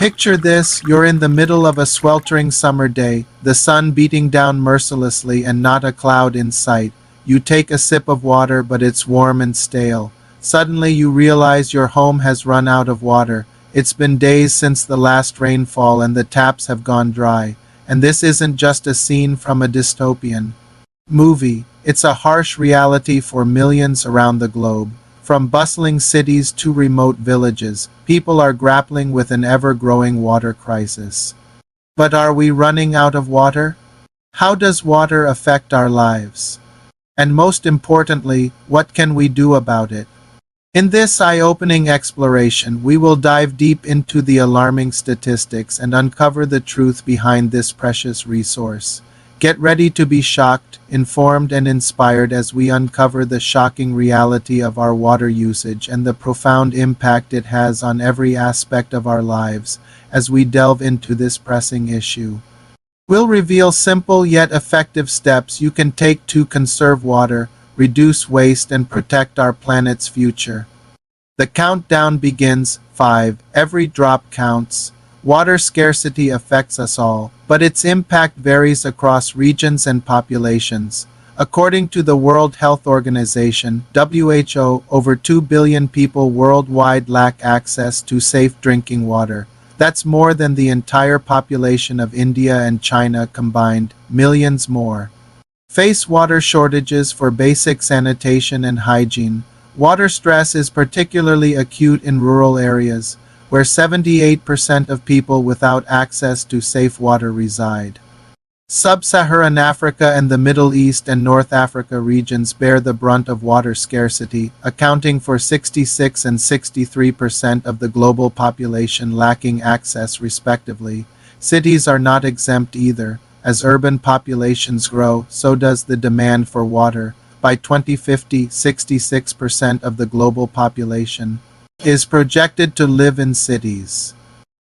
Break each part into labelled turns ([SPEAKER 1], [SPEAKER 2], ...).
[SPEAKER 1] Picture this, you're in the middle of a sweltering summer day, the sun beating down mercilessly and not a cloud in sight. You take a sip of water, but it's warm and stale. Suddenly you realize your home has run out of water. It's been days since the last rainfall and the taps have gone dry. And this isn't just a scene from a dystopian movie. It's a harsh reality for millions around the globe. From bustling cities to remote villages, people are grappling with an ever-growing water crisis. But are we running out of water? How does water affect our lives? And most importantly, what can we do about it? In this eye-opening exploration, we will dive deep into the alarming statistics and uncover the truth behind this precious resource. Get ready to be shocked, informed, and inspired as we uncover the shocking reality of our water usage and the profound impact it has on every aspect of our lives as we delve into this pressing issue. We'll reveal simple yet effective steps you can take to conserve water, reduce waste, and protect our planet's future. The countdown begins. 5. Every drop counts. Water scarcity affects us all, but its impact varies across regions and populations. According to the World Health Organization, WHO, over 2 billion people worldwide lack access to safe drinking water. That's more than the entire population of India and China combined, millions more. Face water shortages for basic sanitation and hygiene. Water stress is particularly acute in rural areas, where 78% of people without access to safe water reside. Sub-Saharan Africa and the Middle East and North Africa regions bear the brunt of water scarcity, accounting for 66 and 63% of the global population lacking access respectively. Cities are not exempt either. As urban populations grow, so does the demand for water. By 2050, 66% of the global population is projected to live in cities.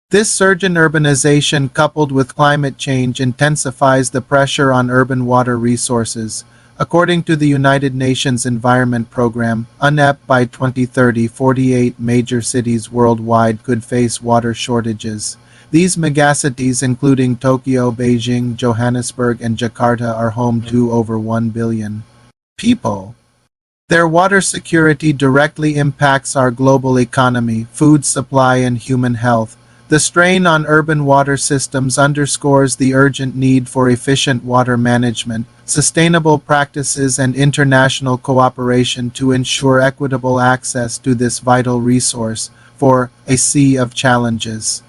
[SPEAKER 1] This surge in urbanization coupled with climate change intensifies the pressure on urban water resources. According to the United Nations Environment Program, UNEP, by 2030, 48 major cities worldwide could face water shortages. These megacities, including Tokyo, Beijing, Johannesburg, and Jakarta, are home to over 1 billion people. Their water security directly impacts our global economy, food supply, and human health. The strain on urban water systems underscores the urgent need for efficient water management, sustainable practices, and international cooperation to ensure equitable access to this vital resource for a sea of challenges.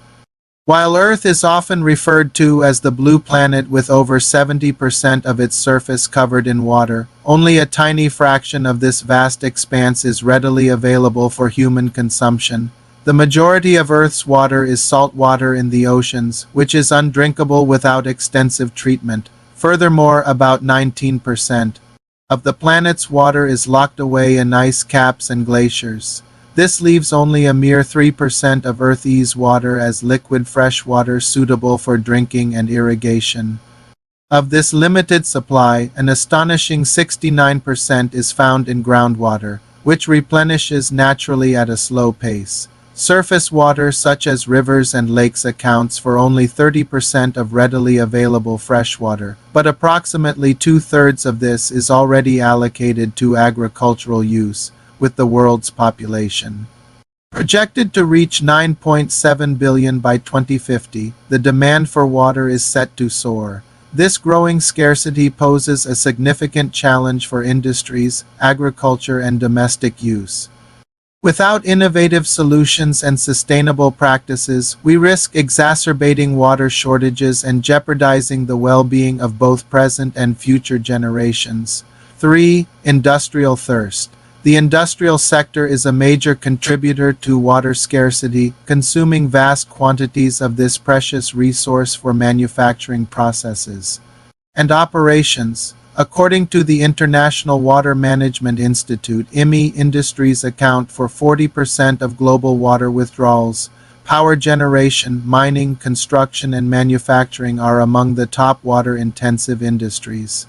[SPEAKER 1] While Earth is often referred to as the blue planet with over 70% of its surface covered in water, only a tiny fraction of this vast expanse is readily available for human consumption. The majority of Earth's water is salt water in the oceans, which is undrinkable without extensive treatment. Furthermore, about 19% of the planet's water is locked away in ice caps and glaciers. This leaves only a mere 3% of Earth's water as liquid fresh water suitable for drinking and irrigation. Of this limited supply, an astonishing 69% is found in groundwater, which replenishes naturally at a slow pace. Surface water such as rivers and lakes accounts for only 30% of readily available freshwater, but approximately 2/3 of this is already allocated to agricultural use, with the world's population projected to reach 9.7 billion by 2050, the demand for water is set to soar. This growing scarcity poses a significant challenge for industries, agriculture, and domestic use. Without innovative solutions and sustainable practices, we risk exacerbating water shortages and jeopardizing the well-being of both present and future generations. 3. Industrial thirst. The industrial sector is a major contributor to water scarcity, consuming vast quantities of this precious resource for manufacturing processes and operations. According to the International Water Management Institute, IMI, industries account for 40% of global water withdrawals. Power generation, mining, construction, and manufacturing are among the top water-intensive industries.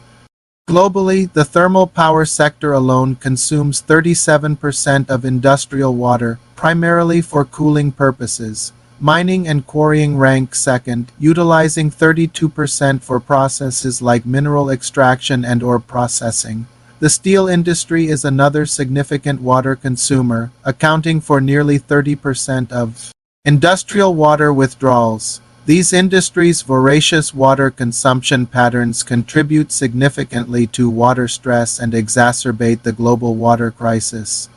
[SPEAKER 1] Globally, the thermal power sector alone consumes 37% of industrial water, primarily for cooling purposes. Mining and quarrying rank second, utilizing 32% for processes like mineral extraction and ore processing. The steel industry is another significant water consumer, accounting for nearly 30% of industrial water withdrawals. These industries' voracious water consumption patterns contribute significantly to water stress and exacerbate the global water crisis.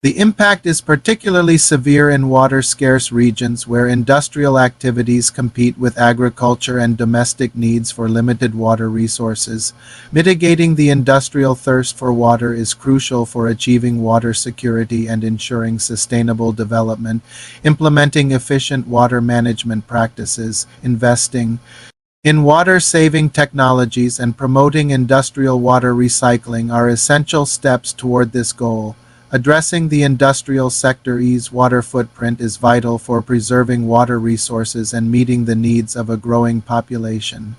[SPEAKER 1] The impact is particularly severe in water-scarce regions where industrial activities compete with agriculture and domestic needs for limited water resources. Mitigating the industrial thirst for water is crucial for achieving water security and ensuring sustainable development. Implementing efficient water management practices, investing in water-saving technologies, and promoting industrial water recycling are essential steps toward this goal. Addressing the industrial sector's water footprint is vital for preserving water resources and meeting the needs of a growing population.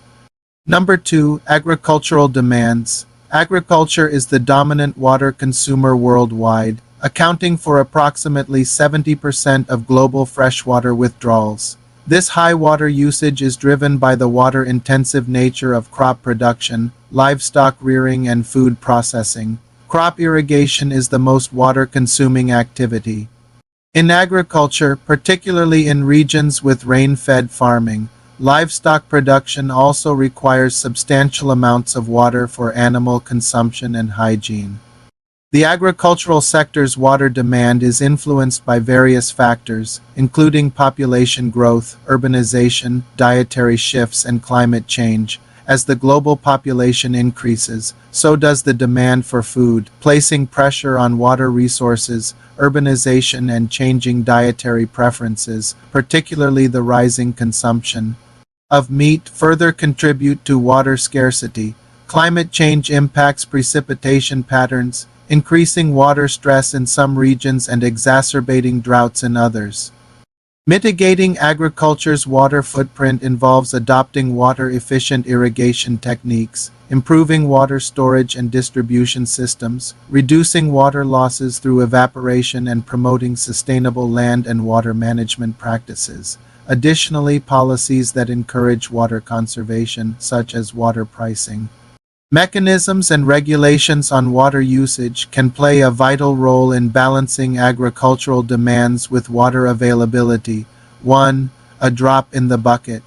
[SPEAKER 1] Number 2. Agricultural demands. Agriculture is the dominant water consumer worldwide, accounting for approximately 70% of global freshwater withdrawals. This high water usage is driven by the water-intensive nature of crop production, livestock rearing, and food processing. Crop irrigation is the most water-consuming activity. In agriculture, particularly in regions with rain-fed farming, livestock production also requires substantial amounts of water for animal consumption and hygiene. The agricultural sector's water demand is influenced by various factors, including population growth, urbanization, dietary shifts, and climate change. As the global population increases, so does the demand for food, placing pressure on water resources. Urbanization and changing dietary preferences, particularly the rising consumption of meat, further contribute to water scarcity. Climate change impacts precipitation patterns, increasing water stress in some regions and exacerbating droughts in others. Mitigating agriculture's water footprint involves adopting water-efficient irrigation techniques, improving water storage and distribution systems, reducing water losses through evaporation, and promoting sustainable land and water management practices. Additionally, policies that encourage water conservation, such as water pricing mechanisms and regulations on water usage, can play a vital role in balancing agricultural demands with water availability. 1. A drop in the bucket.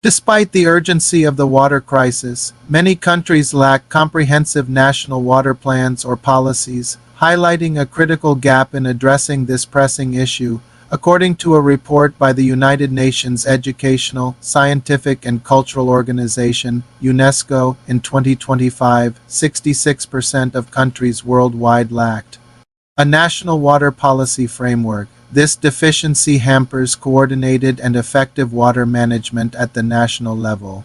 [SPEAKER 1] Despite the urgency of the water crisis, many countries lack comprehensive national water plans or policies, highlighting a critical gap in addressing this pressing issue. According to a report by the United Nations Educational, Scientific and Cultural Organization, UNESCO, in 2025, 66% of countries worldwide lacked a national water policy framework. This deficiency hampers coordinated and effective water management at the national level.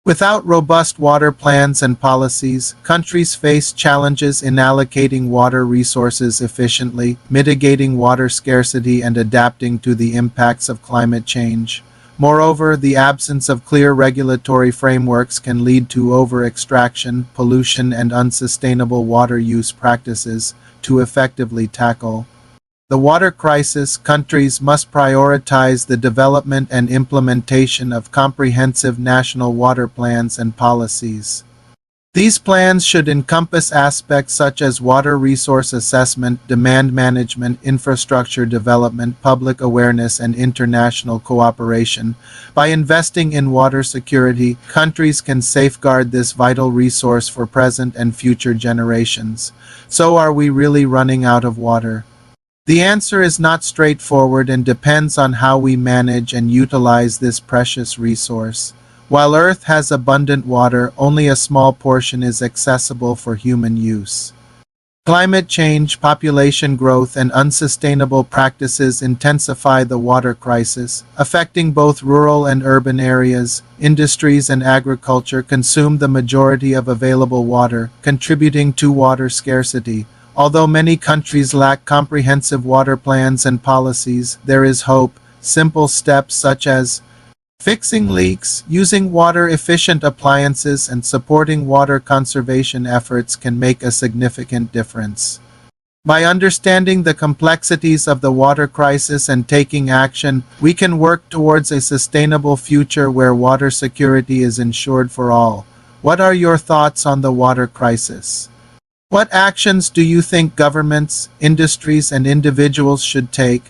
[SPEAKER 1] Without robust water plans and policies, countries face challenges in allocating water resources efficiently, mitigating water scarcity, and adapting to the impacts of climate change. Moreover, the absence of clear regulatory frameworks can lead to over-extraction, pollution, and unsustainable water use practices. To effectively tackle the water crisis, countries must prioritize the development and implementation of comprehensive national water plans and policies. These plans should encompass aspects such as water resource assessment, demand management, infrastructure development, public awareness, and international cooperation. By investing in water security, countries can safeguard this vital resource for present and future generations. So, are we really running out of water? The answer is not straightforward and depends on how we manage and utilize this precious resource. While Earth has abundant water, only a small portion is accessible for human use. Climate change, population growth, and unsustainable practices intensify the water crisis, affecting both rural and urban areas. Industries and agriculture consume the majority of available water, contributing to water scarcity. Although many countries lack comprehensive water plans and policies, there is hope. Simple steps such as fixing leaks, using water-efficient appliances, and supporting water conservation efforts can make a significant difference. By understanding the complexities of the water crisis and taking action, we can work towards a sustainable future where water security is ensured for all. What are your thoughts on the water crisis? What actions do you think governments, industries, and individuals should take?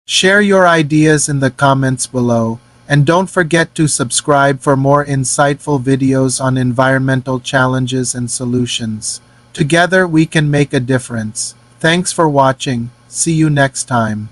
[SPEAKER 1] Share your ideas in the comments below, and don't forget to subscribe for more insightful videos on environmental challenges and solutions. Together we can make a difference. Thanks for watching. See you next time.